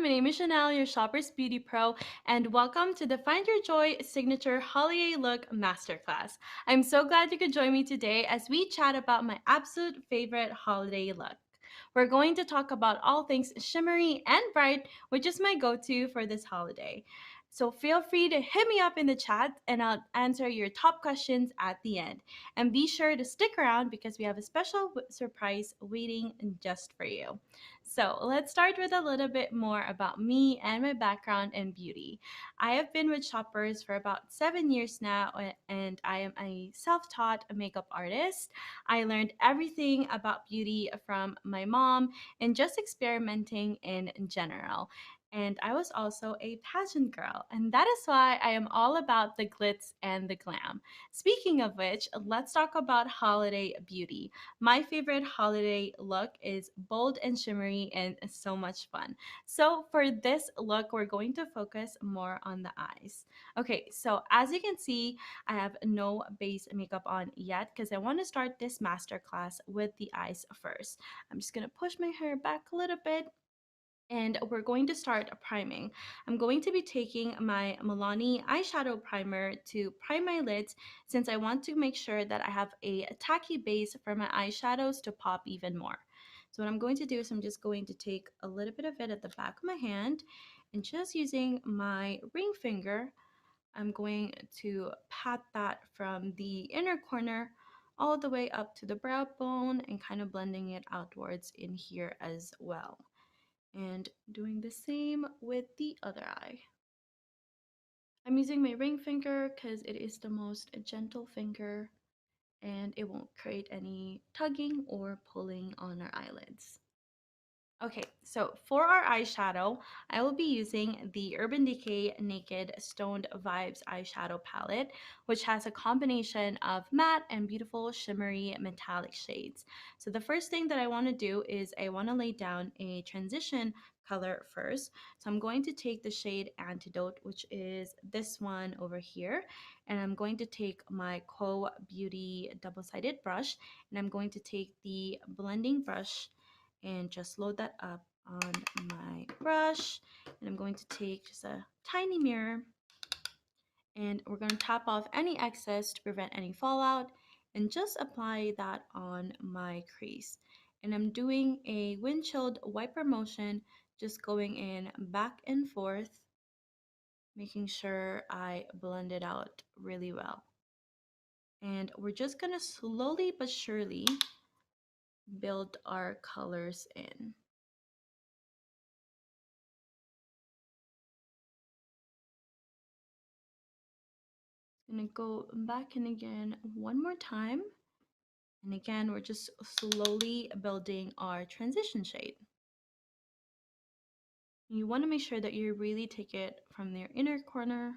My name is Chanel, your Shopper's Beauty Pro, and welcome to the Find Your Joy Signature Holi-Yay Look Masterclass. I'm so glad you could join me today as we chat about my absolute favorite holiday look. We're going to talk about all things shimmery and bright, which is my go-to for this holiday. So feel free to hit me up in the chat and I'll answer your top questions at the end. And be sure to stick around because we have a special surprise waiting just for you. So let's start with a little bit more about me and my background in beauty. I have been with Shoppers for about 7 years now, and I am a self taught makeup artist. I learned everything about beauty from my mom and just experimenting in general. And I was also a pageant girl, and that is why I am all about the glitz and the glam. Speaking of which, let's talk about holiday beauty. My favorite holiday look is bold and shimmery and so much fun. So for this look, we're going to focus more on the eyes. Okay, so as you can see, I have no base makeup on yet because I want to start this masterclass with the eyes first. I'm just going to push my hair back a little bit and we're going to start priming. I'm going to be taking my Milani eyeshadow primer to prime my lids since I want to make sure that I have a tacky base for my eyeshadows to pop even more. So what I'm going to do is I'm just going to take a little bit of it at the back of my hand and just using my ring finger, I'm going to pat that from the inner corner all the way up to the brow bone and kind of blending it outwards in here as well, and doing the same with the other eye. I'm using my ring finger because it is the most gentle finger and it won't create any tugging or pulling on our eyelids. Okay, so for our eyeshadow, I will be using the Urban Decay Naked Stoned Vibes eyeshadow palette, which has a combination of matte and beautiful shimmery metallic shades. So the first thing that I want to do is I want to lay down a transition color first. So I'm going to take the shade Antidote, which is this one over here, and I'm going to take my Co Beauty double-sided brush, and I'm going to take the blending brush and just load that up on my brush. And I'm going to take just a tiny mirror and we're going to tap off any excess to prevent any fallout and just apply that on my crease. And I'm doing a windshield wiper motion, just going in back and forth, making sure I blend it out really well. And we're just going to slowly but surely build our colors in. Gonna go back in again one more time. And again, we're just slowly building our transition shade. You want to make sure that you really take it from their inner corner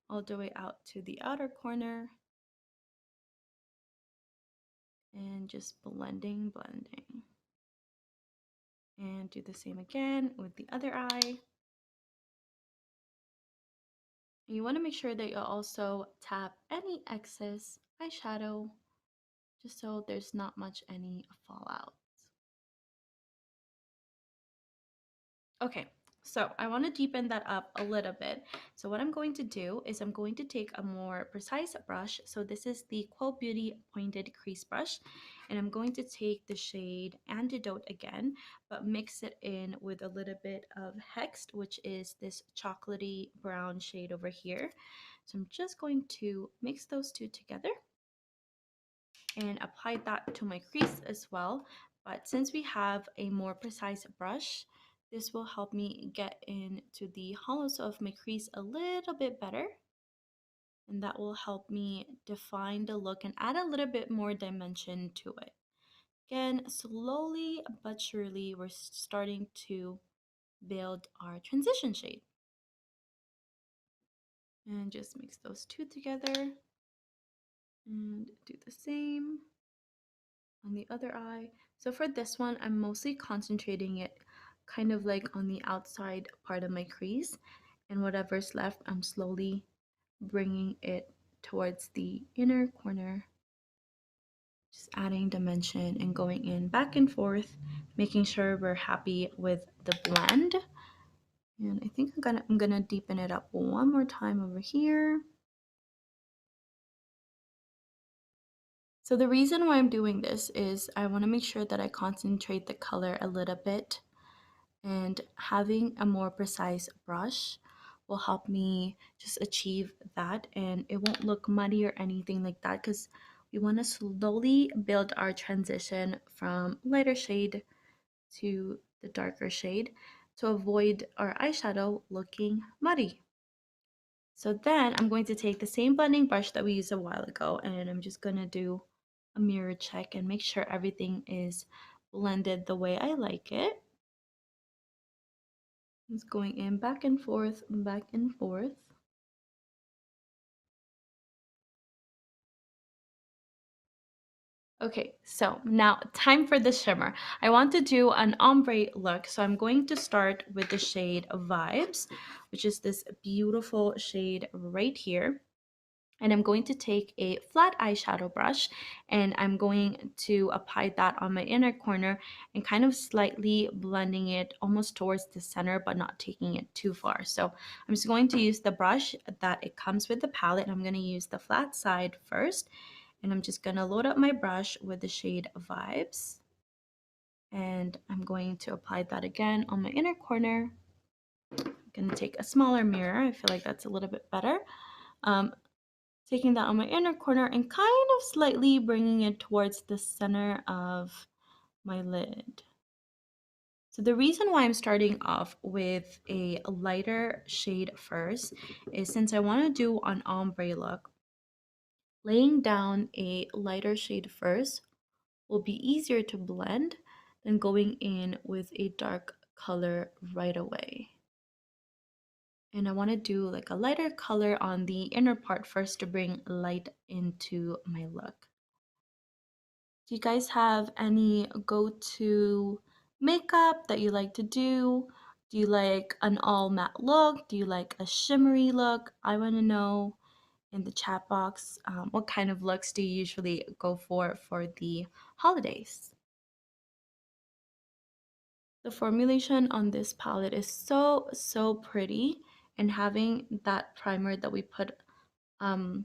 all the way out to the outer corner. And just blending. And do the same again with the other eye. You want to make sure that you also tap any excess eyeshadow just so there's not much any fallout. Okay, so I want to deepen that up a little bit. So what I'm going to do is I'm going to take a more precise brush. So this is the Quo Beauty Pointed Crease Brush. And I'm going to take the shade Antidote again, but mix it in with a little bit of Hexed, which is this chocolatey brown shade over here. So I'm just going to mix those two together and apply that to my crease as well. But since we have a more precise brush, this will help me get into the hollows of my crease a little bit better. And that will help me define the look and add a little bit more dimension to it. Again, slowly but surely, we're starting to build our transition shade. And just mix those two together. And do the same on the other eye. So for this one, I'm mostly concentrating it kind of like on the outside part of my crease, and whatever's left, I'm slowly bringing it towards the inner corner, just adding dimension and going in back and forth, making sure we're happy with the blend. And I think I'm gonna deepen it up one more time over here. So the reason why I'm doing this is I want to make sure that I concentrate the color a little bit, and having a more precise brush will help me just achieve that, and it won't look muddy or anything like that, because we want to slowly build our transition from lighter shade to the darker shade to avoid our eyeshadow looking muddy. So then I'm going to take the same blending brush that we used a while ago, and I'm just going to do a mirror check and make sure everything is blended the way I like it. It's going in back and forth, back and forth. Okay, so now time for the shimmer. I want to do an ombre look, so I'm going to start with the shade Vibes, which is this beautiful shade right here. And I'm going to take a flat eyeshadow brush and I'm going to apply that on my inner corner and kind of slightly blending it almost towards the center, but not taking it too far. So I'm just going to use the brush that it comes with the palette. I'm going to use the flat side first, and I'm just going to load up my brush with the shade Vibes, and I'm going to apply that again on my inner corner. I'm going to take a smaller mirror. I feel like that's a little bit better. Taking that on my inner corner and kind of slightly bringing it towards the center of my lid. So the reason why I'm starting off with a lighter shade first is since I want to do an ombre look, laying down a lighter shade first will be easier to blend than going in with a dark color right away. And I want to do like a lighter color on the inner part first to bring light into my look. Do you guys have any go-to makeup that you like to do? Do you like an all matte look? Do you like a shimmery look? I want to know in the chat box, what kind of looks do you usually go for the holidays? The formulation on this palette is so pretty, and having that primer that we put um,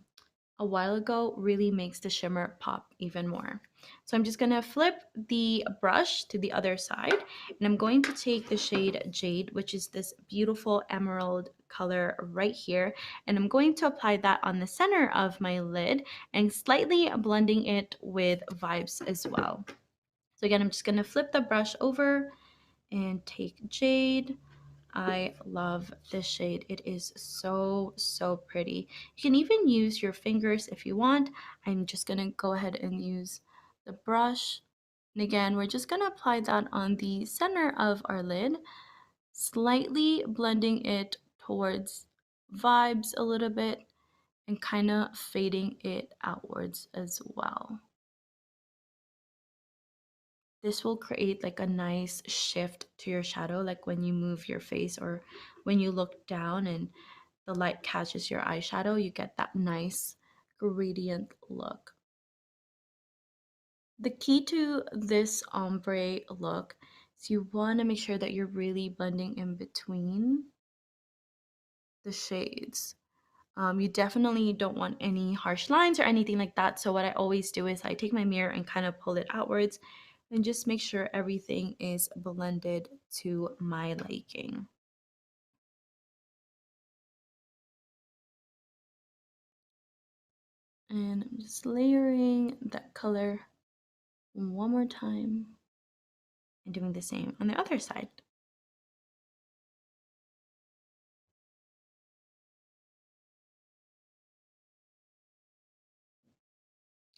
a while ago really makes the shimmer pop even more. So I'm just gonna flip the brush to the other side, and I'm going to take the shade Jade, which is this beautiful emerald color right here, and I'm going to apply that on the center of my lid and slightly blending it with Vibes as well. So again, I'm just gonna flip the brush over and take Jade. I love this shade. It is so pretty. You can even use your fingers if you want. I'm just gonna go ahead and use the brush. And again, we're just gonna apply that on the center of our lid, slightly blending it towards Vibes a little bit and kind of fading it outwards as well. This will create like a nice shift to your shadow, like when you move your face or when you look down and the light catches your eyeshadow, you get that nice gradient look. The key to this ombre look is you want to make sure that you're really blending in between the shades. You definitely don't want any harsh lines or anything like that. So what I always do is I take my mirror and kind of pull it outwards and just make sure everything is blended to my liking. And I'm just layering that color one more time and doing the same on the other side.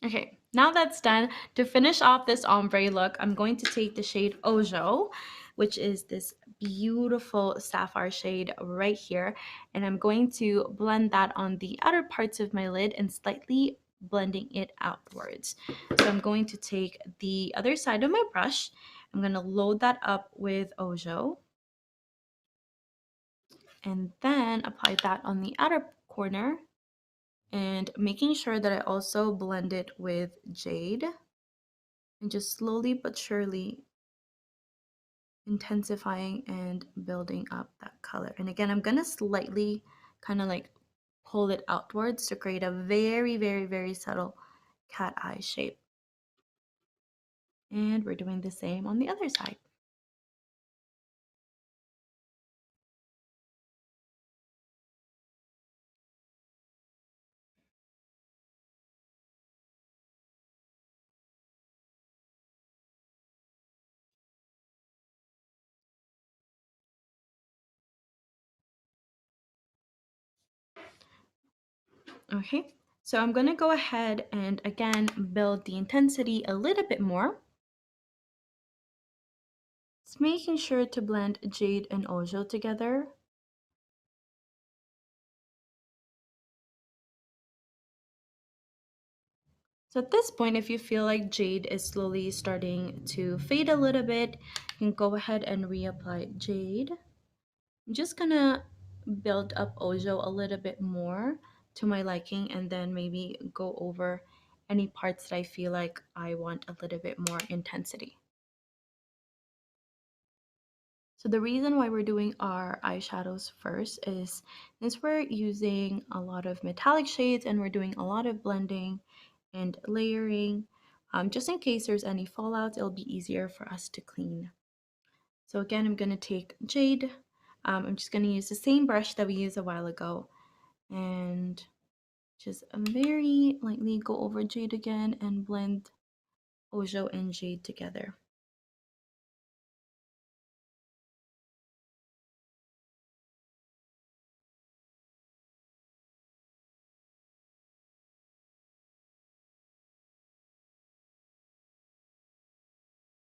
Okay, now that's done, to finish off this ombre look, I'm going to take the shade Ojo, which is this beautiful sapphire shade right here, and I'm going to blend that on the outer parts of my lid and slightly blending it outwards. So I'm going to take the other side of my brush, I'm going to load that up with Ojo, and then apply that on the outer corner, and making sure that I also blend it with Jade, and just slowly but surely intensifying and building up that color. And again, I'm gonna slightly kind of like pull it outwards to create a very, very, very subtle cat eye shape. And we're doing the same on the other side. Okay, so I'm gonna go ahead and again build the intensity a little bit more. Just making sure to blend jade and ojo together. So at this point, if you feel like jade is slowly starting to fade a little bit, you can go ahead and reapply jade. I'm just gonna build up ojo a little bit more to my liking and then maybe go over any parts that I feel like I want a little bit more intensity. So the reason why we're doing our eyeshadows first is since we're using a lot of metallic shades and we're doing a lot of blending and layering, just in case there's any fallouts, it'll be easier for us to clean. So again, I'm going to take Jade. I'm just going to use the same brush that we used a while ago and just very lightly go over Jade again and blend Ojo and Jade together.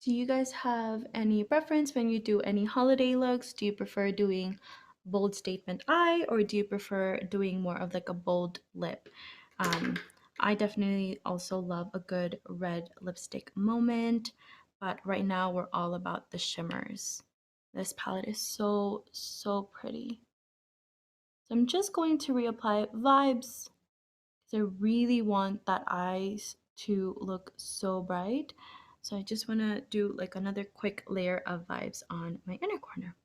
Do you guys have any preference when you do any holiday looks? Do you prefer doing bold statement eye or do you prefer doing more of like a bold lip? Um, I definitely also love a good red lipstick moment, but right now we're all about the shimmers. This palette is so, so pretty. So I'm just going to reapply Vibes because I really want that eyes to look so bright. So I just want to do like another quick layer of Vibes on my inner corner.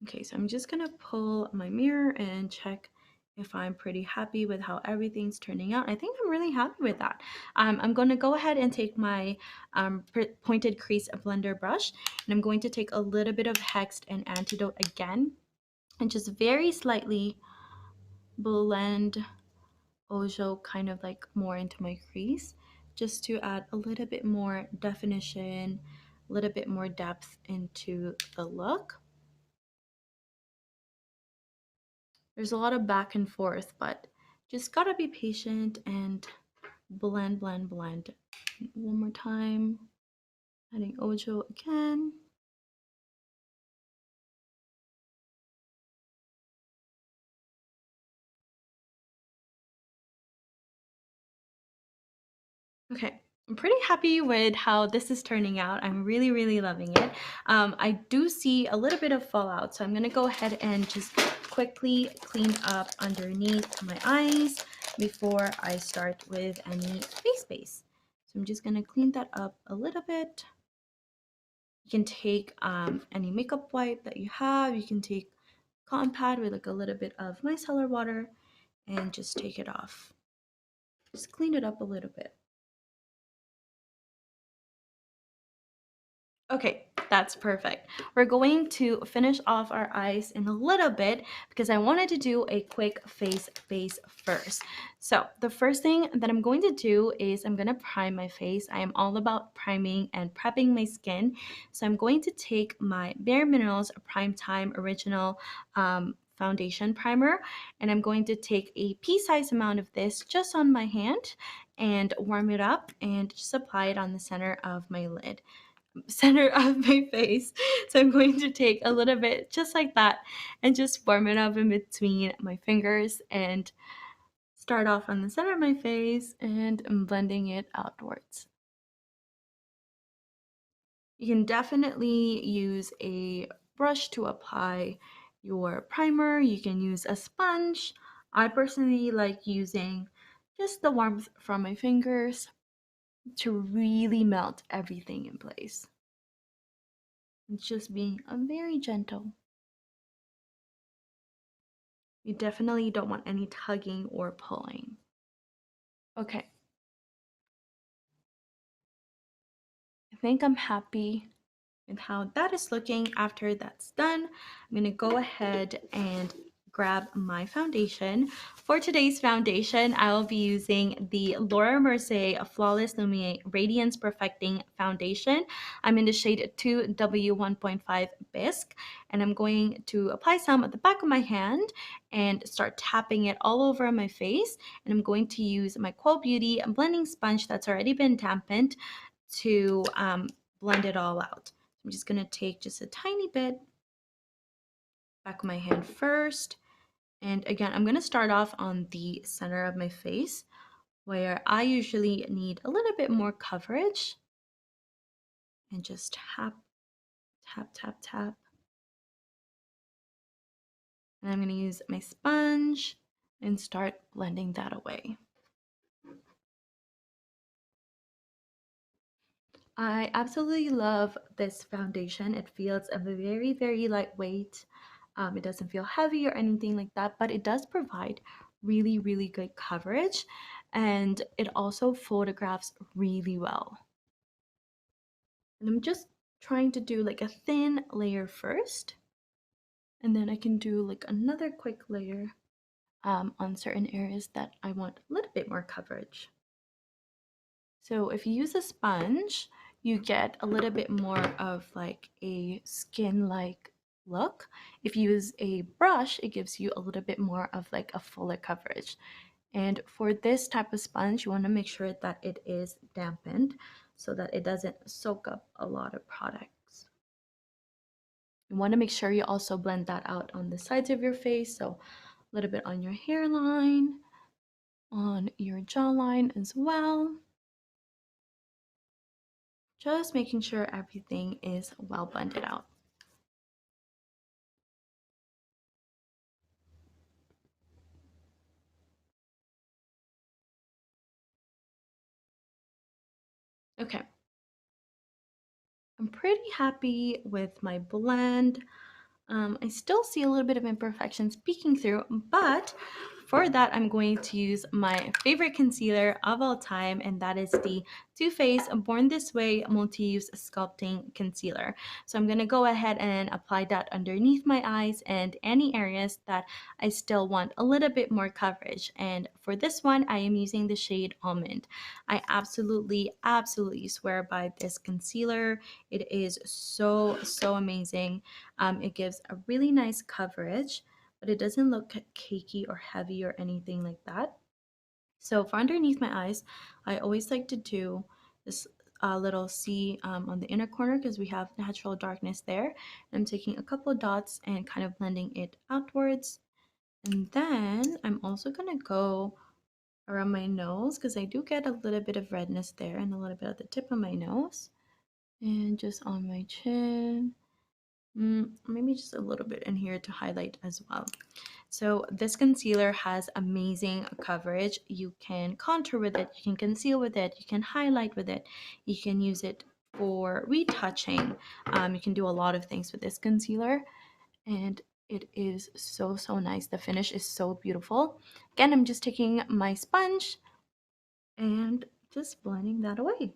Okay, so I'm just gonna pull my mirror and check if I'm pretty happy with how everything's turning out. I think I'm really happy with that. I'm gonna go ahead and take my pointed crease blender brush and I'm going to take a little bit of Hexed and Antidote again and just very slightly blend Ojo kind of like more into my crease just to add a little bit more definition, a little bit more depth into the look. There's a lot of back and forth, but just gotta be patient and blend, blend, blend. One more time, adding Ojo again. Okay, I'm pretty happy with how this is turning out. I'm really, really loving it. I do see a little bit of fallout, so I'm gonna go ahead and just quickly clean up underneath my eyes before I start with any face base. So I'm just gonna clean that up a little bit. You can take any makeup wipe that you have. You can take cotton pad with like a little bit of micellar water and just take it off. Just clean it up a little bit. Okay, that's perfect. We're going to finish off our eyes in a little bit because I wanted to do a quick face base first. So the first thing that I'm going to do is I'm going to prime my face. I am all about priming and prepping my skin. So I'm going to take my Bare Minerals Prime Time Original foundation primer and I'm going to take a pea-sized amount of this just on my hand and warm it up and just apply it on the center of my lid, center of my face. So I'm going to take a little bit just like that and just warm it up in between my fingers and start off on the center of my face and I'm blending it outwards. You can definitely use a brush to apply your primer. You can use a sponge. I personally like using just the warmth from my fingers. to really melt everything in place. It's just being very gentle. You definitely don't want any tugging or pulling. Okay, I think I'm happy with how that is looking. After that's done, I'm gonna go ahead and grab my foundation. For today's foundation, I will be using the Laura Mercier Flawless Lumiere Radiance Perfecting Foundation. I'm in the shade 2W1.5 Bisque, and I'm going to apply some at the back of my hand and start tapping it all over my face. And I'm going to use my Quell Beauty blending sponge that's already been dampened to blend it all out. I'm just going to take just a tiny bit back of my hand first. And again, I'm going to start off on the center of my face where I usually need a little bit more coverage and just tap, tap, tap, tap. And I'm going to use my sponge and start blending that away. I absolutely love this foundation. It feels a very, very lightweight. It doesn't feel heavy or anything like that, but it does provide really, really good coverage. And it also photographs really well. And I'm just trying to do like a thin layer first. And then I can do like another quick layer on certain areas that I want a little bit more coverage. So if you use a sponge, you get a little bit more of like a skin-like look. If you use a brush, it gives you a little bit more of like a fuller coverage. And for this type of sponge, you want to make sure that it is dampened so that it doesn't soak up a lot of products. You want to make sure you also blend that out on the sides of your face. So a little bit on your hairline, on your jawline as well. Just making sure everything is well blended out. Okay, I'm pretty happy with my blend. I still see a little bit of imperfections peeking through, but for that, I'm going to use my favorite concealer of all time, and that is the Too Faced Born This Way Multi-Use Sculpting Concealer. So I'm going to go ahead and apply that underneath my eyes and any areas that I still want a little bit more coverage. And for this one, I am using the shade Almond. I absolutely, absolutely swear by this concealer. It is so, so amazing. It gives a really nice coverage, but it doesn't look cakey or heavy or anything like that. So for underneath my eyes, I always like to do this little C on the inner corner because we have natural darkness there. I'm taking a couple of dots and kind of blending it outwards. And then I'm also going to go around my nose because I do get a little bit of redness there and a little bit at the tip of my nose. And just on my chin. Maybe just a little bit in here to highlight as well. So this concealer has amazing coverage. You can contour with it, you can conceal with it, you can highlight with it, you can use it for retouching. You can do a lot of things with this concealer, and it is so, so nice. The finish is so beautiful. Again, I'm just taking my sponge and just blending that away.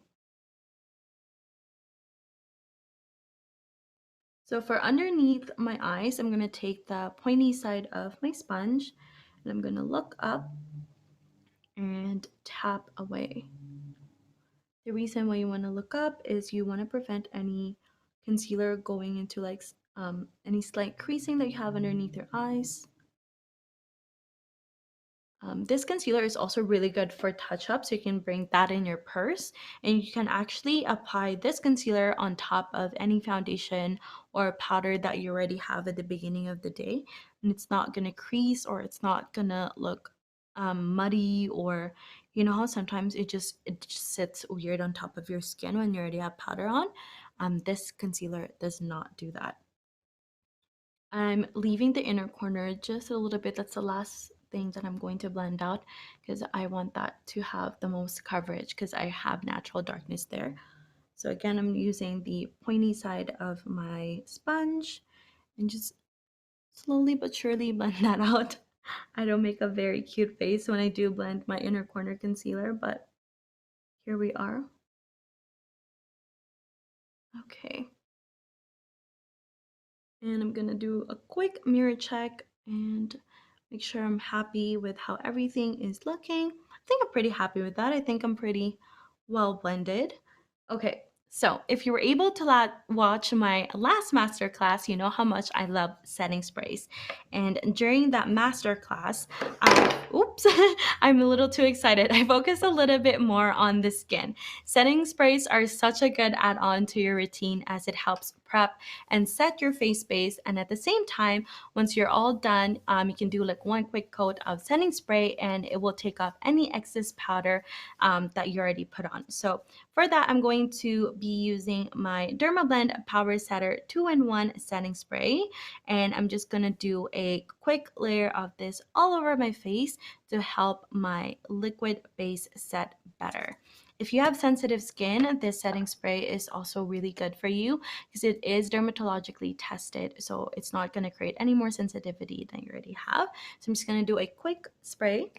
So for underneath my eyes, I'm going to take the pointy side of my sponge and I'm going to look up and tap away. The reason why you want to look up is you want to prevent any concealer going into like any slight creasing that you have underneath your eyes. This concealer is also really good for touch-up, so you can bring that in your purse, and you can actually apply this concealer on top of any foundation or powder that you already have at the beginning of the day, and it's not gonna crease or it's not gonna look muddy, or you know how sometimes it just sits weird on top of your skin when you already have powder on. This concealer does not do that. I'm leaving the inner corner just a little bit. That's the last thing that I'm going to blend out because I want that to have the most coverage because I have natural darkness there. So again, I'm using the pointy side of my sponge and just slowly but surely blend that out. I don't make a very cute face when I do blend my inner corner concealer, but here we are. Okay. And I'm gonna do a quick mirror check and make sure I'm happy with how everything is looking. I think I'm pretty happy with that. I think I'm pretty well blended. Okay, so if you were able to watch my last masterclass, you know how much I love setting sprays. And during that masterclass, oops, I'm a little too excited. I focused a little bit more on the skin. Setting sprays are such a good add-on to your routine as it helps prep and set your face base. And at the same time, once you're all done, you can do like one quick coat of setting spray and it will take off any excess powder that you already put on. So for that, I'm going to be using my Dermablend Power Setter 2-in-1 setting spray. And I'm just going to do a quick layer of this all over my face to help my liquid base set better. If you have sensitive skin, this setting spray is also really good for you because it is dermatologically tested. So it's not going to create any more sensitivity than you already have. So I'm just going to do a quick spray.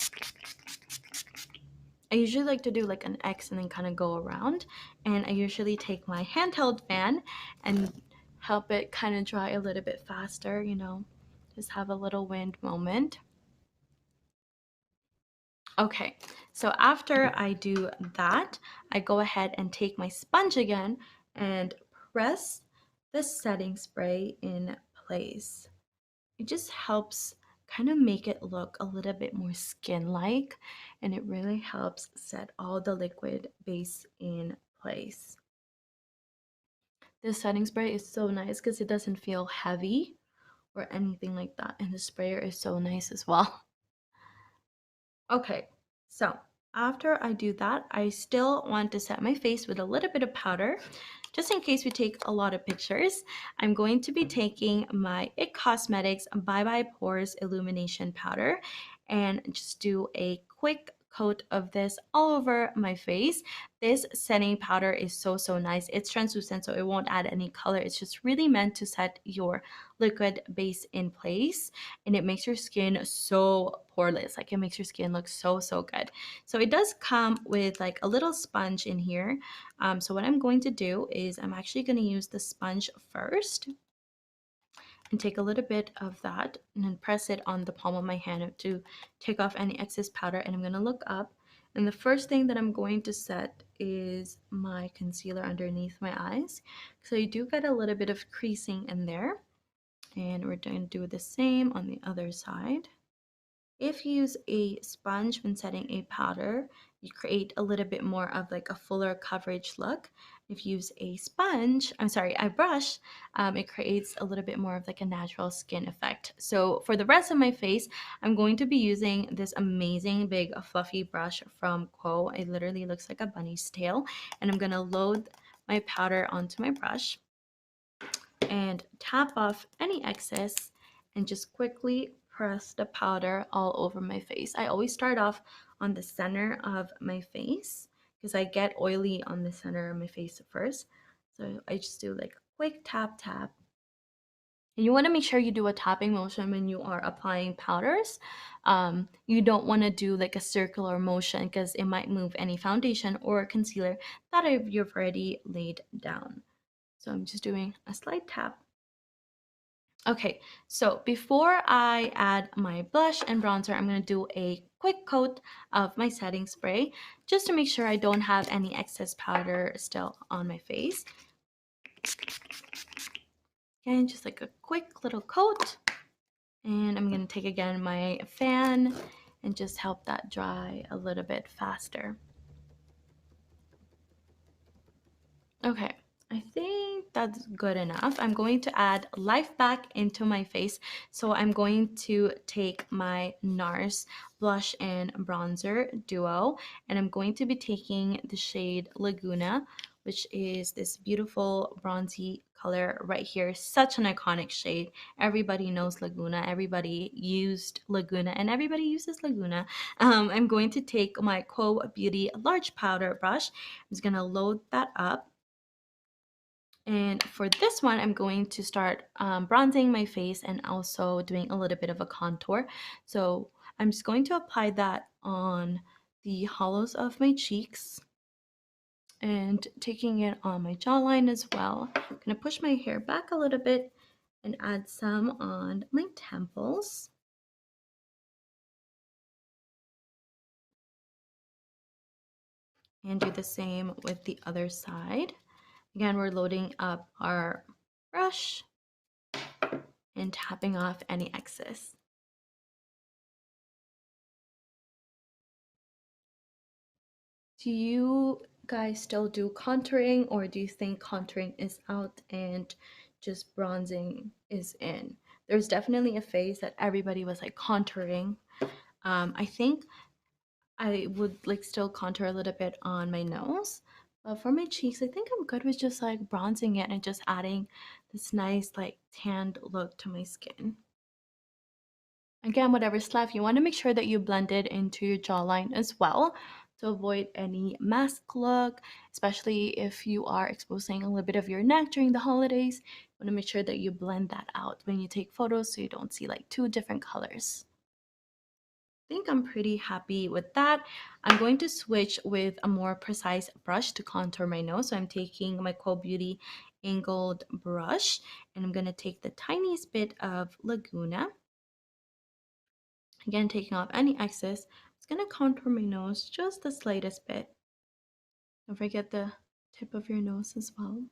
I usually like to do like an X and then kind of go around. And I usually take my handheld fan and help it kind of dry a little bit faster, you know, just have a little wind moment. Okay, so after I do that, I go ahead and take my sponge again and press the setting spray in place. It just helps kind of make it look a little bit more skin-like, and it really helps set all the liquid base in place. This setting spray is so nice because it doesn't feel heavy or anything like that, and the sprayer is so nice as well. Okay, so after I do that, I still want to set my face with a little bit of powder. Just in case we take a lot of pictures, I'm going to be taking my IT Cosmetics Bye Bye Pores Illumination Powder and just do a quick coat of this all over my face. This setting powder is so nice. It's translucent, so it won't add any color. It's just really meant to set your liquid base in place, and it makes your skin so poreless. Like, it makes your skin look so good. So it does come with like a little sponge in here. So what I'm going to do is I'm actually going to use the sponge first and take a little bit of that and then press it on the palm of my hand to take off any excess powder. And I'm going to look up, and the first thing that I'm going to set is my concealer underneath my eyes. So you do get a little bit of creasing in there, and we're going to do the same on the other side. If you use a sponge when setting a powder, you create a little bit more of like a fuller coverage look. If you use a brush, it creates a little bit more of like a natural skin effect. So for the rest of my face, I'm going to be using this amazing big fluffy brush from Quo. It literally looks like a bunny's tail. And I'm gonna load my powder onto my brush and tap off any excess and just quickly press the powder all over my face. I always start off on the center of my face because I get oily on the center of my face first. So I just do like a quick tap. And you want to make sure you do a tapping motion when you are applying powders. You don't want to do like a circular motion because it might move any foundation or concealer that you've already laid down. So I'm just doing a slight tap. Okay, so before I add my blush and bronzer, I'm going to do a quick coat of my setting spray just to make sure I don't have any excess powder still on my face. And just like a quick little coat. And I'm going to take again my fan and just help that dry a little bit faster. Okay, I think that's good enough. I'm going to add life back into my face. So I'm going to take my NARS blush and bronzer duo, and I'm going to be taking the shade Laguna, which is this beautiful bronzy color right here. Such an iconic shade. Everybody knows Laguna. Everybody used Laguna, and everybody uses Laguna. I'm going to take my Quo Beauty large powder brush. I'm just going to load that up. And for this one, I'm going to start bronzing my face and also doing a little bit of a contour. So I'm just going to apply that on the hollows of my cheeks and taking it on my jawline as well. I'm going to push my hair back a little bit and add some on my temples. And do the same with the other side. Again, we're loading up our brush and tapping off any excess. Do you guys still do contouring, or do you think contouring is out and just bronzing is in? There's definitely a phase that everybody was like contouring. I think I would like still contour a little bit on my nose. But for my cheeks, I think I'm good with just like bronzing it and just adding this nice like tanned look to my skin. Again, whatever's left, you want to make sure that you blend it into your jawline as well to avoid any mask look, especially if you are exposing a little bit of your neck during the holidays. You want to make sure that you blend that out when you take photos so you don't see like two different colors. I think I'm pretty happy with that. I'm going to switch with a more precise brush to contour my nose. So I'm taking my Quo Beauty angled brush and I'm going to take the tiniest bit of Laguna. Again, taking off any excess. I'm just going to contour my nose just the slightest bit. Don't forget the tip of your nose as well.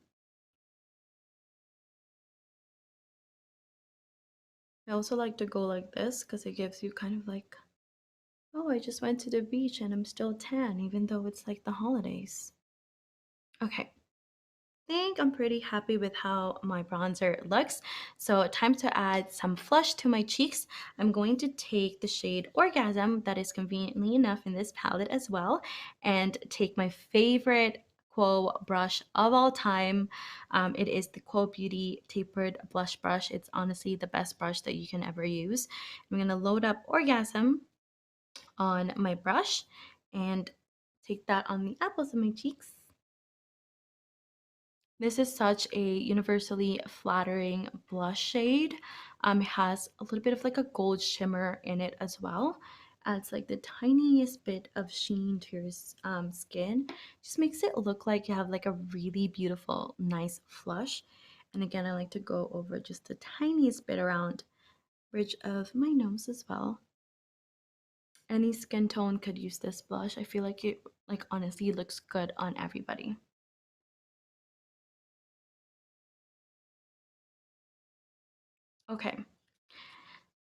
I also like to go like this because it gives you kind of like, oh, I just went to the beach and I'm still tan, even though it's like the holidays. Okay, think I'm pretty happy with how my bronzer looks. So time to add some flush to my cheeks. I'm going to take the shade Orgasm that is conveniently enough in this palette as well and take my favorite Quo brush of all time. It is the Quo Beauty Tapered Blush Brush. It's honestly the best brush that you can ever use. I'm going to load up Orgasm on my brush and take that on the apples of my cheeks. This is such a universally flattering blush shade. It has a little bit of like a gold shimmer in it as well. Adds like the tiniest bit of sheen to your skin. Just makes it look like you have like a really beautiful, nice flush. And again, I like to go over just the tiniest bit around bridge of my nose as well. Any skin tone could use this blush. I feel like it like honestly looks good on everybody. Okay.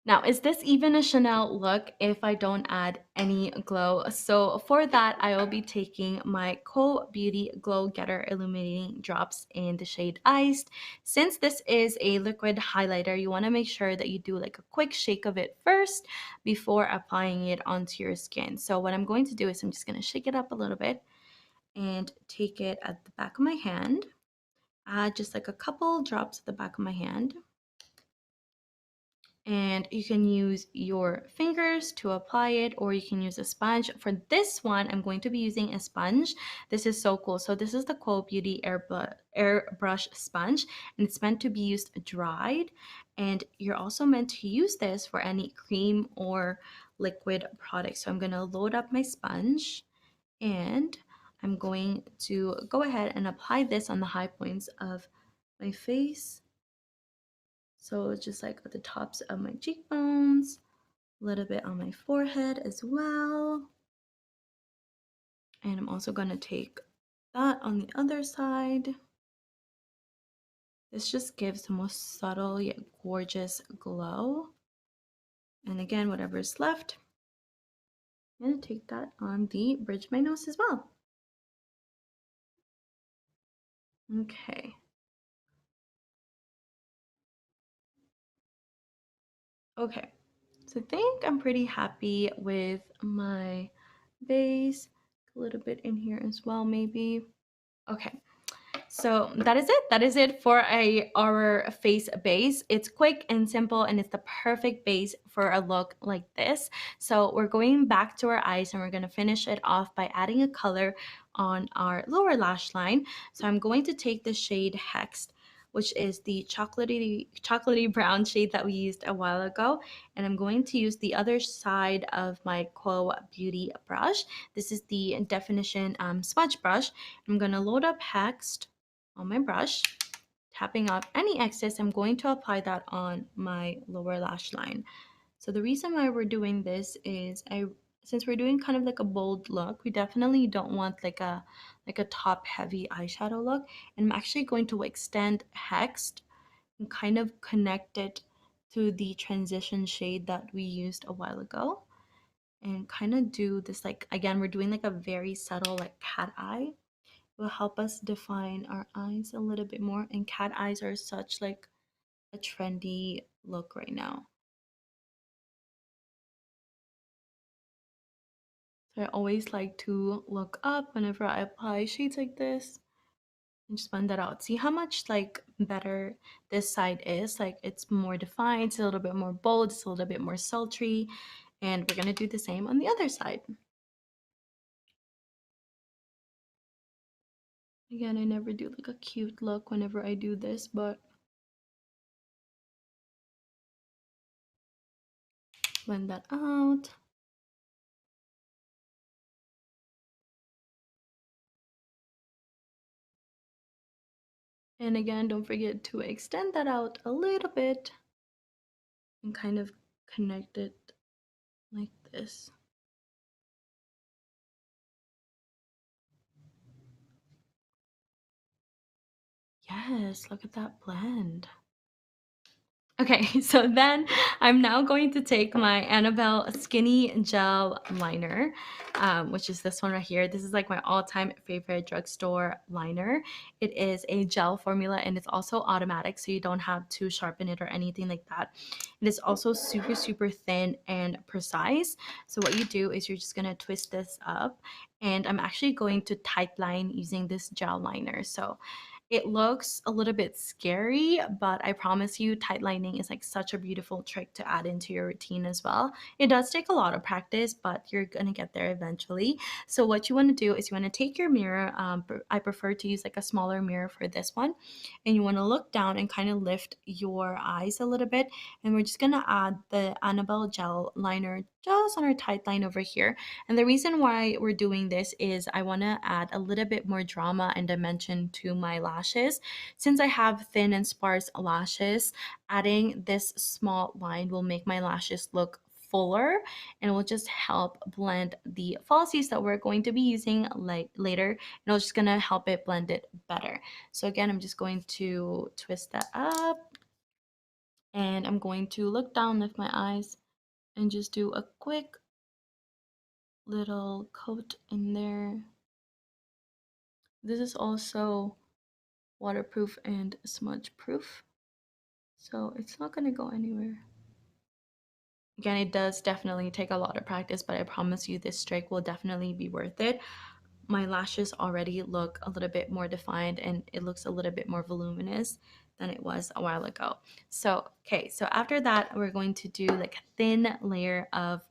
Now, is this even a Chanel look if I don't add any glow? So for that, I will be taking my Quo Beauty Glow Getter Illuminating Drops in the shade Iced. Since this is a liquid highlighter, you want to make sure that you do like a quick shake of it first before applying it onto your skin. So what I'm going to do is I'm just going to shake it up a little bit and take it at the back of my hand. Add just like a couple drops at the back of my hand, and you can use your fingers to apply it, or you can use a sponge. For this one, I'm going to be using a sponge. This is so cool. So this is the Quo Beauty Airbrush Sponge, and it's meant to be used dried, and you're also meant to use this for any cream or liquid product. So I'm going to load up my sponge and I'm going to go ahead and apply this on the high points of my face. So just like at the tops of my cheekbones, a little bit on my forehead as well. And I'm also going to take that on the other side. This just gives the most subtle yet gorgeous glow. And again, whatever's left, I'm going to take that on the bridge of my nose as well. Okay. Okay. So I think I'm pretty happy with my base. A little bit in here as well, maybe. Okay. So that is it. That is it for our face base. It's quick and simple, and it's the perfect base for a look like this. So we're going back to our eyes, and we're going to finish it off by adding a color on our lower lash line. So I'm going to take the shade Hext, which is the chocolatey brown shade that we used a while ago, and I'm going to use the other side of my Quo Beauty brush. This is the definition smudge brush. I'm going to load up Hext on my brush, tapping off any excess. I'm going to apply that on my lower lash line. So the reason why we're doing this is since we're doing kind of like a bold look, we definitely don't want like a top heavy eyeshadow look. And I'm actually going to extend Hext and kind of connect it to the transition shade that we used a while ago, and kind of do this, like, again, we're doing like a very subtle like cat eye. Will help us define our eyes a little bit more, and cat eyes are such like a trendy look right now. So I always like to look up whenever I apply shades like this and just blend that out. See how much like better this side is? Like it's more defined, it's a little bit more bold, it's a little bit more sultry, and we're gonna do the same on the other side. Again, I never do like a cute look whenever I do this, but blend that out. And again, don't forget to extend that out a little bit and kind of connect it like this. Yes, look at that blend. Okay, so then I'm now going to take my Annabelle Skinny Gel Liner, which is this one right here. This is like my all-time favorite drugstore liner. It is a gel formula, and it's also automatic, so you don't have to sharpen it or anything like that. It is also super, super thin and precise. So what you do is you're just going to twist this up, and I'm actually going to tight line using this gel liner. So it looks a little bit scary, but I promise you, tight lining is like such a beautiful trick to add into your routine as well. It does take a lot of practice, but you're gonna get there eventually. So what you want to do is you want to take your mirror. I prefer to use like a smaller mirror for this one, and you want to look down and kind of lift your eyes a little bit. And we're just gonna add the Annabelle gel liner just on our tight line over here. And the reason why we're doing this is I want to add a little bit more drama and dimension to my lashes. Since I have thin and sparse lashes, adding this small line will make my lashes look fuller, and will just help blend the falsies that we're going to be using like later, and it's just gonna help it blend it better. So again, I'm just going to twist that up, and I'm going to look down with my eyes and just do a quick little coat in there. This is also waterproof and smudge proof, so it's not going to go anywhere. Again, it does definitely take a lot of practice, but I promise you this trick will definitely be worth it. My lashes already look a little bit more defined, and it looks a little bit more voluminous than it was a while ago. So, okay, so after that, we're going to do like a thin layer of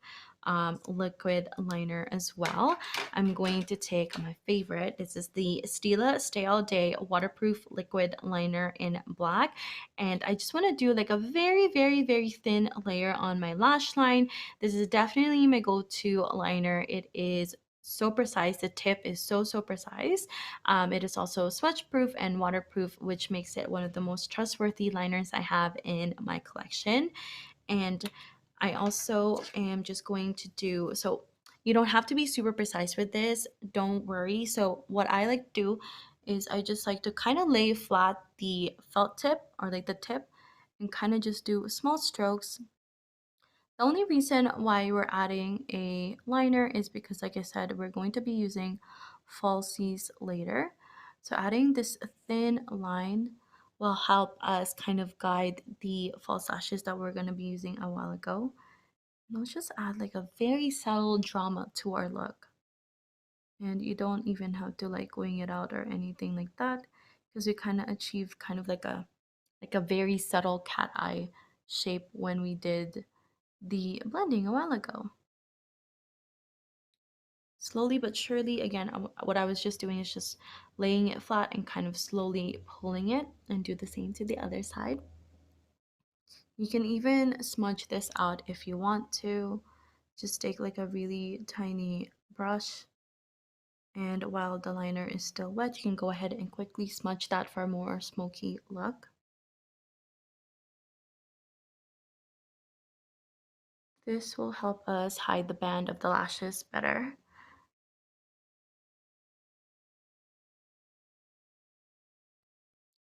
liquid liner as well. I'm going to take my favorite. This is the Stila Stay All Day Waterproof Liquid Liner in black. And I just want to do like a very, very, very thin layer on my lash line. This is definitely my go-to liner. It is so precise. The tip is so precise. It is also smudge proof and waterproof, which makes it one of the most trustworthy liners I have in my collection. And I also am just going to do, so you don't have to be super precise with this, don't worry. So what I like to do is I just like to kind of lay flat the felt tip, or like the tip, and kind of just do small strokes. The only reason why we're adding a liner is because, like I said, we're going to be using falsies later. So adding this thin line will help us kind of guide the false lashes that we're going to be using a while ago. And let's just add like a very subtle drama to our look. And you don't even have to like wing it out or anything like that. because we kind of achieved kind of like a very subtle cat eye shape when we did the blending a while ago. Slowly but surely, again, what I was just doing is just laying it flat and kind of slowly pulling it, and do the same to the other side. You can even smudge this out if you want to. Just take like a really tiny brush, and while the liner is still wet, you can go ahead and quickly smudge that for a more smoky look. This will help us hide the band of the lashes better.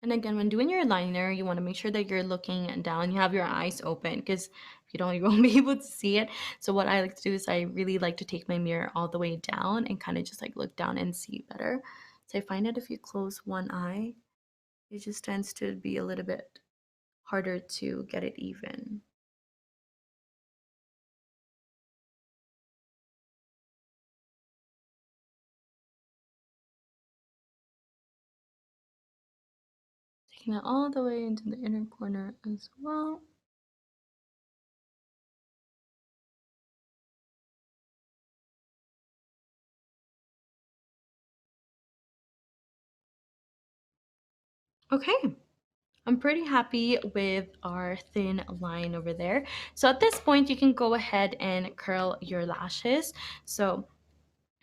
And again, when doing your liner, you want to make sure that you're looking down, you have your eyes open, because if you don't, you won't be able to see it. So what I like to do is I really like to take my mirror all the way down and kind of just like look down and see better. So I find that if you close one eye, it just tends to be a little bit harder to get it even. Taking it all the way into the inner corner as well. Okay, I'm pretty happy with our thin line over there. So at this point, you can go ahead and curl your lashes. So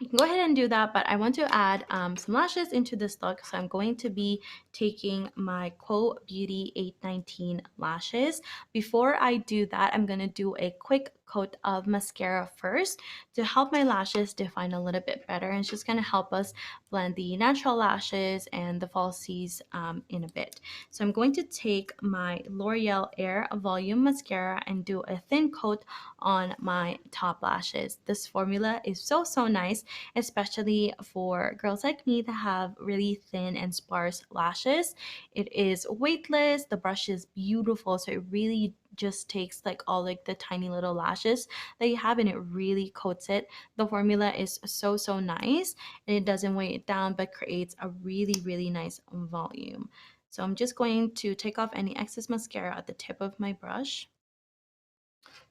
you can go ahead and do that, but I want to add some lashes into this look. So I'm going to be taking my Quo Beauty 819 lashes. Before I do that, I'm going to do a quick coat of mascara first to help my lashes define a little bit better. And it's just going to help us blend the natural lashes and the falsies in a bit. So I'm going to take my L'Oreal Air Volume Mascara and do a thin coat on my top lashes. This formula is so nice, especially for girls like me that have really thin and sparse lashes. It is weightless, the brush is beautiful, so it really just takes like all like the tiny little lashes that you have and it really coats it. The formula is so nice, and it doesn't weigh it down but creates a really nice volume. So I'm just going to take off any excess mascara at the tip of my brush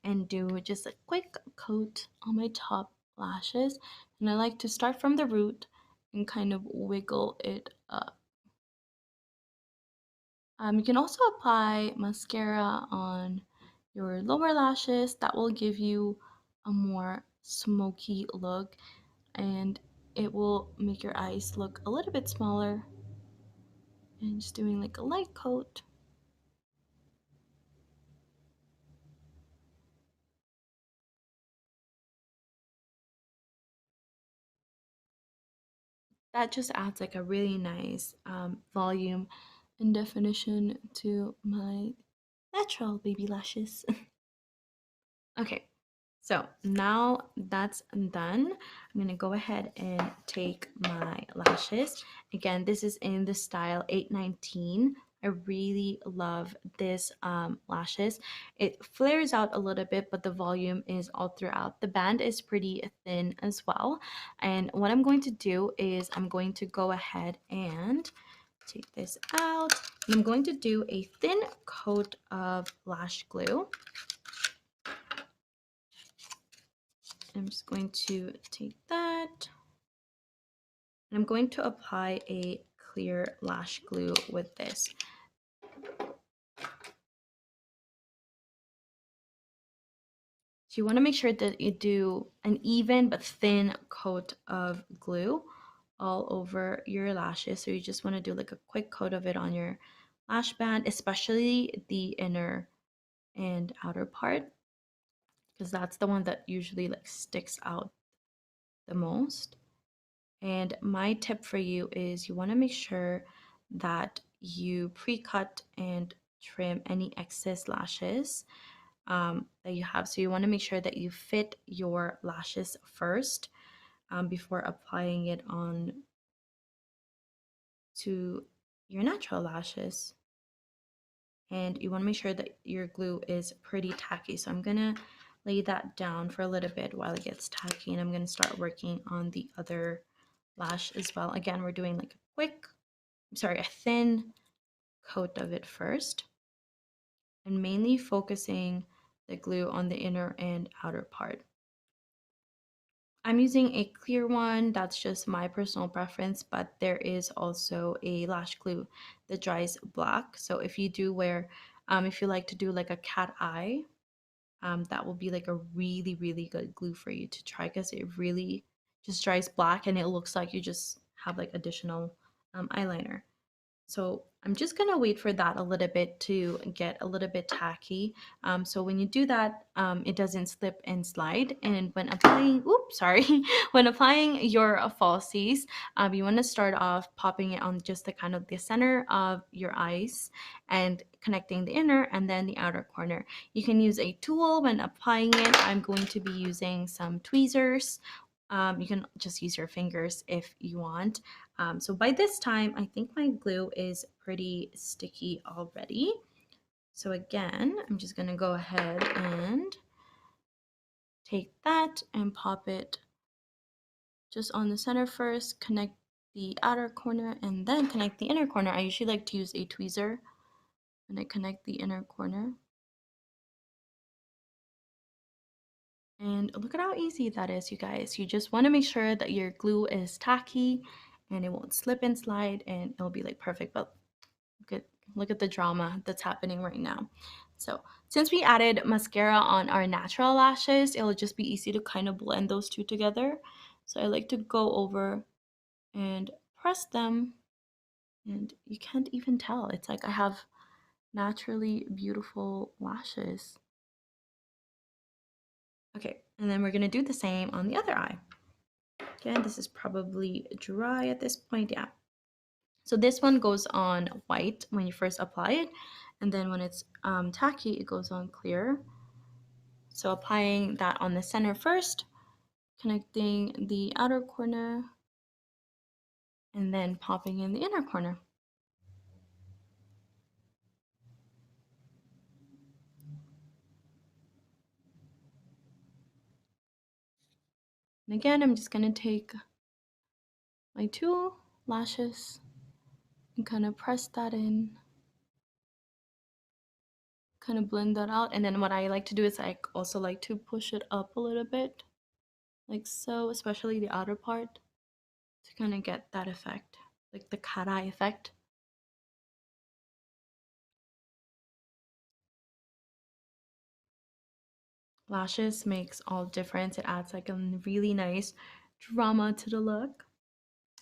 and do just a quick coat on my top lashes. And I like to start from the root and kind of wiggle it up. You can also apply mascara on your lower lashes. That will give you a more smoky look, and it will make your eyes look a little bit smaller. And just doing like a light coat. That just adds like a really nice volume and definition to my natural baby lashes. Okay, so now that's done. I'm gonna go ahead and take my lashes. Again, this is in the style 819. I really love this lashes. It flares out a little bit, but the volume is all throughout. The band is pretty thin as well. And what I'm going to do is I'm going to go ahead and take this out. And I'm going to do a thin coat of lash glue. I'm just going to take that. And I'm going to apply a clear lash glue with this. So you want to make sure that you do an even but thin coat of glue all over your lashes. So you just want to do like a quick coat of it on your lash band, especially the inner and outer part, because that's the one that usually like sticks out the most. And my tip for you is you want to make sure that you pre-cut and trim any excess lashes that you have. So you want to make sure that you fit your lashes first before applying it on to your natural lashes. And you want to make sure that your glue is pretty tacky. So I'm going to lay that down for a little bit while it gets tacky, and I'm going to start working on the other lash as well. Again, we're doing like a quick sorry, a thin coat of it first, and mainly focusing the glue on the inner and outer part. I'm using a clear one. That's just my personal preference, but there is also a lash glue that dries black. So if you do wear, if you like to do like a cat eye, that will be like a really, really good glue for you to try because it really just dries black and it looks like you just have like additional eyeliner. So I'm just gonna wait for that a little bit to get a little bit tacky. So when you do that, it doesn't slip and slide. And when applying, oops, sorry, when applying your falsies, you want to start off popping it on just the kind of the center of your eyes and connecting the inner and then the outer corner. You can use a tool when applying it. I'm going to be using some tweezers. You can just use your fingers if you want. So by this time, I think my glue is pretty sticky already. So again, I'm just gonna go ahead and take that and pop it just on the center first, connect the outer corner and then connect the inner corner. I usually like to use a tweezer when I connect the inner corner. And look at how easy that is, you guys. You just want to make sure that your glue is tacky and it won't slip and slide and it'll be like perfect. But look at the drama that's happening right now. So since we added mascara on our natural lashes, it'll just be easy to kind of blend those two together. So I like to go over and press them, and you can't even tell. It's like I have naturally beautiful lashes. Okay, and then we're gonna do the same on the other eye. Again, this is probably dry at this point, yeah. So this one goes on white when you first apply it, and then when it's tacky, it goes on clear. So applying that on the center first, connecting the outer corner, and then popping in the inner corner. And again, I'm just gonna take my two lashes and kind of press that in, kind of blend that out. And then what I like to do is I also like to push it up a little bit, like so, especially the outer part, to kind of get that effect, like the cat eye effect. Lashes makes all difference. It adds like a really nice drama to the look.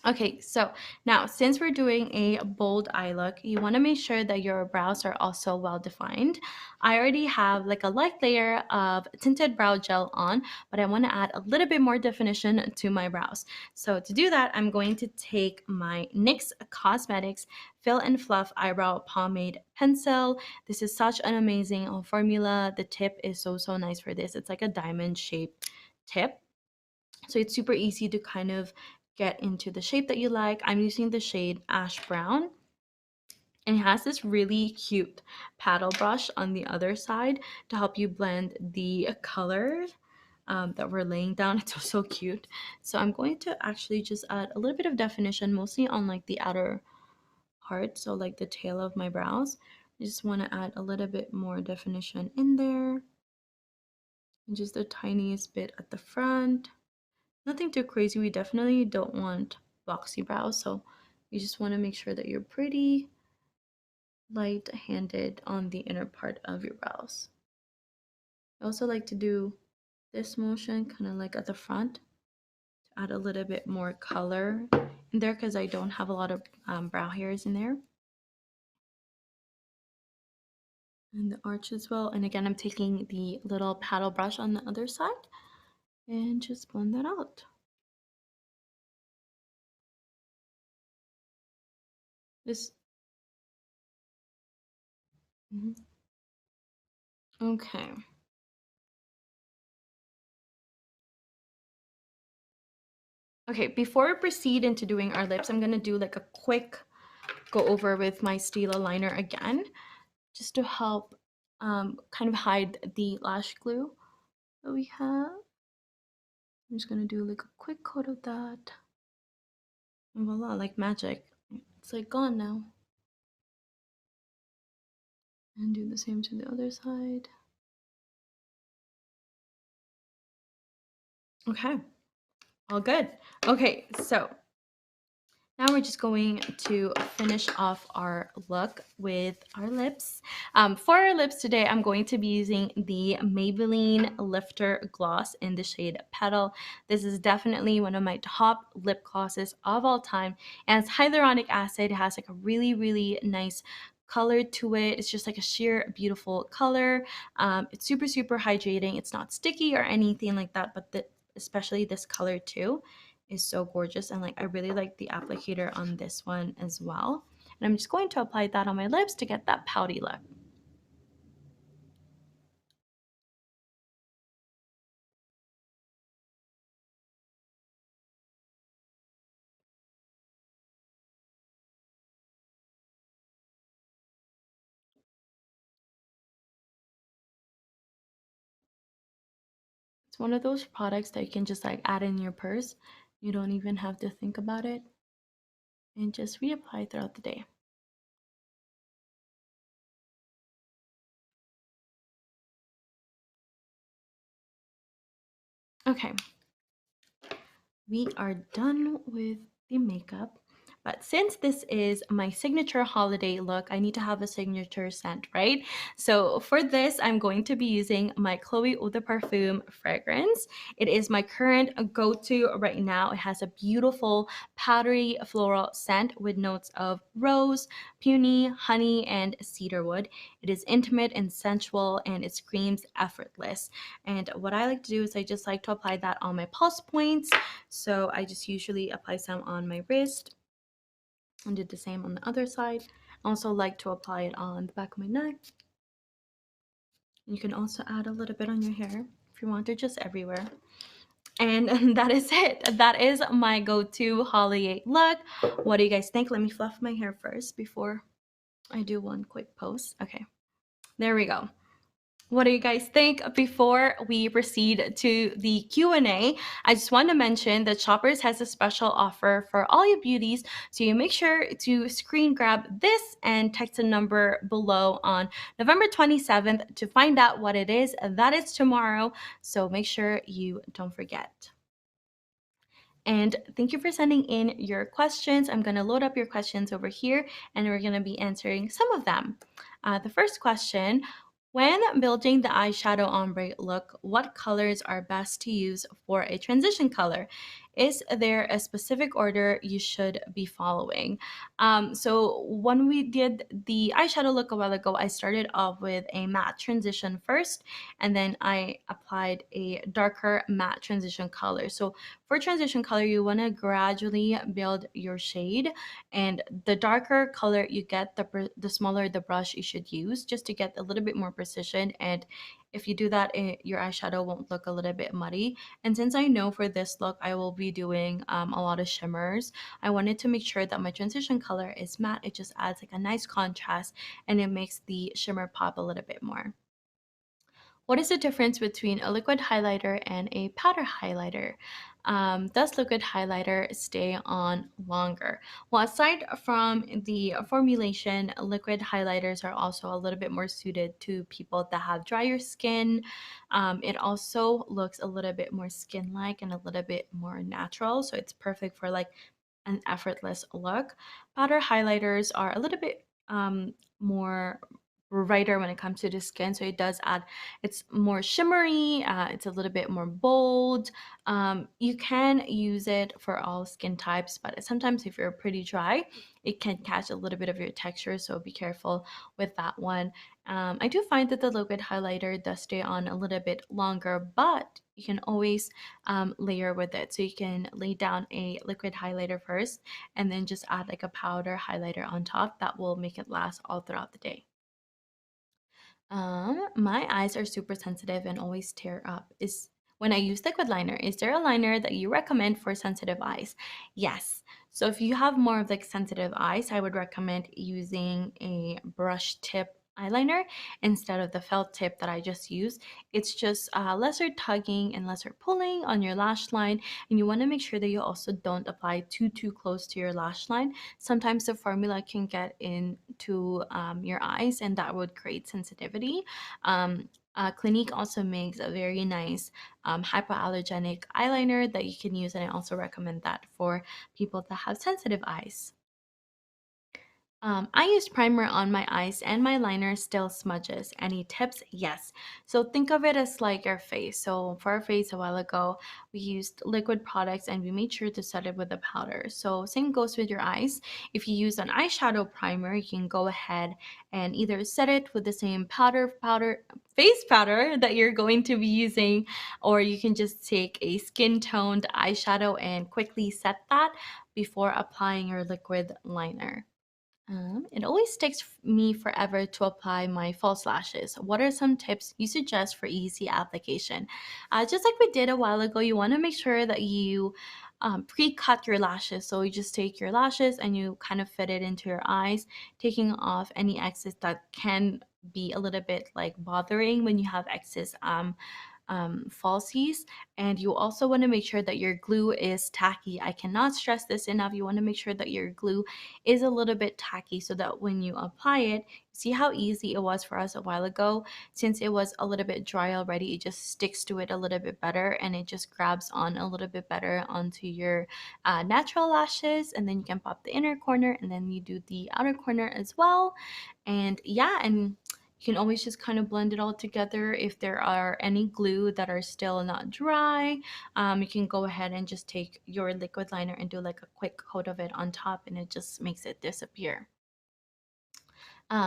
Okay, so now since we're doing a bold eye look, you want to make sure that your brows are also well defined. I already have like a light layer of tinted brow gel on, but I want to add a little bit more definition to my brows. So to do that, I'm going to take my NYX Cosmetics Fill and Fluff Eyebrow Pomade Pencil. This is such an amazing formula. The tip is so nice for this. It's like a diamond shaped tip. So it's super easy to kind of get into the shape that you like. I'm using the shade Ash Brown. And it has this really cute paddle brush on the other side to help you blend the colors that we're laying down. It's so cute. So I'm going to actually just add a little bit of definition, mostly on like the outer part, so like the tail of my brows. I just want to add a little bit more definition in there. And just the tiniest bit at the front. Nothing too crazy. We definitely don't want boxy brows, so you just want to make sure that you're pretty light-handed on the inner part of your brows. I also like to do this motion kind of like at the front to add a little bit more color in there because I don't have a lot of brow hairs in there. And the arch as well. And again, I'm taking the little paddle brush on the other side and just blend that out. This. Mhm. Okay. Okay, before we proceed into doing our lips, I'm gonna do like a quick go over with my steel liner again, just to help kind of hide the lash glue that we have. I'm just gonna do like a quick coat of that. And voila, like magic. It's like gone now. And do the same to the other side. Okay, all good. Okay, so now we're just going to finish off our look with our lips. For our lips today, I'm going to be using the Maybelline Lifter Gloss in the shade Petal. This is definitely one of my top lip glosses of all time. And it's hyaluronic acid. It has like a really, really nice color to it. It's just like a sheer beautiful color. It's super, super hydrating. It's not sticky or anything like that, but especially this color too is so gorgeous, and like I really like the applicator on this one as well. And I'm just going to apply that on my lips to get that pouty look. It's one of those products that you can just like add in your purse. You don't even have to think about it, and just reapply throughout the day. Okay, we are done with the makeup. But since this is my signature holiday look, I need to have a signature scent, right? So for this, I'm going to be using my Chloe Eau de Parfum fragrance. It is my current go-to right now. It has a beautiful powdery floral scent with notes of rose, peony, honey, and cedarwood. It is intimate and sensual, and it screams effortless. And what I like to do is I just like to apply that on my pulse points. So I just usually apply some on my wrist and did the same on the other side. I also like to apply it on the back of my neck. You can also add a little bit on your hair if you want, or just everywhere. And that is it. That is my go-to Holi-Yay look. What do you guys think? Let me fluff my hair first before I do one quick pose. Okay, there we go. What do you guys think? Before we proceed to the Q&A, I just want to mention that Shoppers has a special offer for all you beauties. So you make sure to screen grab this and text a number below on November 27th to find out what it is. That is tomorrow. So make sure you don't forget. And thank you for sending in your questions. I'm going to load up your questions over here, and we're going to be answering some of them. The first question: when building the eyeshadow ombre look, what colors are best to use for a transition color? Is there a specific order you should be following? So when we did the eyeshadow look a while ago, I started off with a matte transition first, and then I applied a darker matte transition color. So for transition color, you want to gradually build your shade, and the darker color you get, the smaller the brush you should use, just to get a little bit more precision. And if you do that, your eyeshadow won't look a little bit muddy. And since I know for this look I will be doing a lot of shimmers, I wanted to make sure that my transition color is matte. It just adds like a nice contrast, and it makes the shimmer pop a little bit more. What is the difference between a liquid highlighter and a powder highlighter? Does liquid highlighter stay on longer? Well, aside from the formulation, liquid highlighters are also a little bit more suited to people that have drier skin. It also looks a little bit more skin-like and a little bit more natural, so it's perfect for like an effortless look. Powder highlighters are a little bit more brighter when it comes to the skin, so it does add, it's more shimmery, it's a little bit more bold. You can use it for all skin types, but sometimes if you're pretty dry, it can catch a little bit of your texture, so be careful with that one. I do find that the liquid highlighter does stay on a little bit longer, but you can always layer with it. So you can lay down a liquid highlighter first and then just add like a powder highlighter on top. That will make it last all throughout the day. My eyes are super sensitive and always tear up. Is when I use liquid liner, is there a liner that you recommend for sensitive eyes? Yes. So if you have more of like sensitive eyes, I would recommend using a brush tip eyeliner instead of the felt tip that I just used. It's just lesser tugging and lesser pulling on your lash line, and you want to make sure that you also don't apply too close to your lash line. Sometimes the formula can get into your eyes, and that would create sensitivity. Clinique also makes a very nice hypoallergenic eyeliner that you can use, and I also recommend that for people that have sensitive eyes. I used primer on my eyes and my liner still smudges. Any tips? Yes. So think of it as like your face. So for our face a while ago, we used liquid products and we made sure to set it with a powder. So same goes with your eyes. If you use an eyeshadow primer, you can go ahead and either set it with the same face powder that you're going to be using, or you can just take a skin toned eyeshadow and quickly set that before applying your liquid liner. It always takes me forever to apply my false lashes. What are some tips you suggest for easy application? Just like we did a while ago, you want to make sure that you pre-cut your lashes. So you just take your lashes and you kind of fit it into your eyes, taking off any excess that can be a little bit like bothering when you have excess falsies. And you also want to make sure that your glue is tacky. I cannot stress this enough. You want to make sure that your glue is a little bit tacky so that when you apply it, see how easy it was for us a while ago. Since it was a little bit dry already, it just sticks to it a little bit better and it just grabs on a little bit better onto your natural lashes. And then you can pop the inner corner and then you do the outer corner as well. And yeah, and you can always just kind of blend it all together. If there are any glue that are still not dry, you can go ahead and just take your liquid liner and do like a quick coat of it on top, and it just makes it disappear.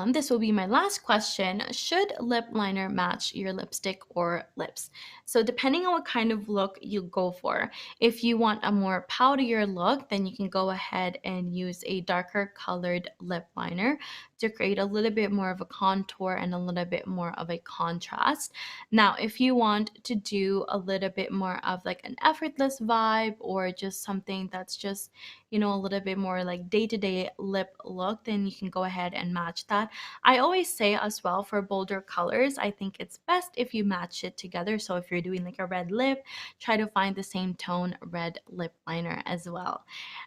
This will be my last question. Should lip liner match your lipstick or lips? So, depending on what kind of look you go for, if you want a more powderier look, then you can go ahead and use a darker colored lip liner to create a little bit more of a contour and a little bit more of a contrast. Now, if you want to do a little bit more of like an effortless vibe or just something that's just, a little bit more like day-to-day lip look, then you can go ahead and match that. I always say as well for bolder colors, I think it's best if you match it together. So if you're doing like a red lip, try to find the same tone red lip liner as well.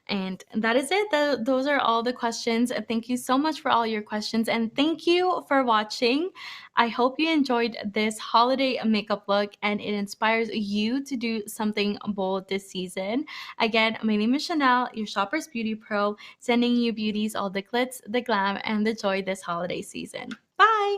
And that is it. Those are all the questions. Thank you so much for all your questions and thank you for watching. I hope you enjoyed this holiday makeup look and it inspires you to do something bold this season. Again, my name is Chanel, your Shopper's Beauty Pro, sending you beauties all the glitz, the glam, and the joy this holiday season. Bye!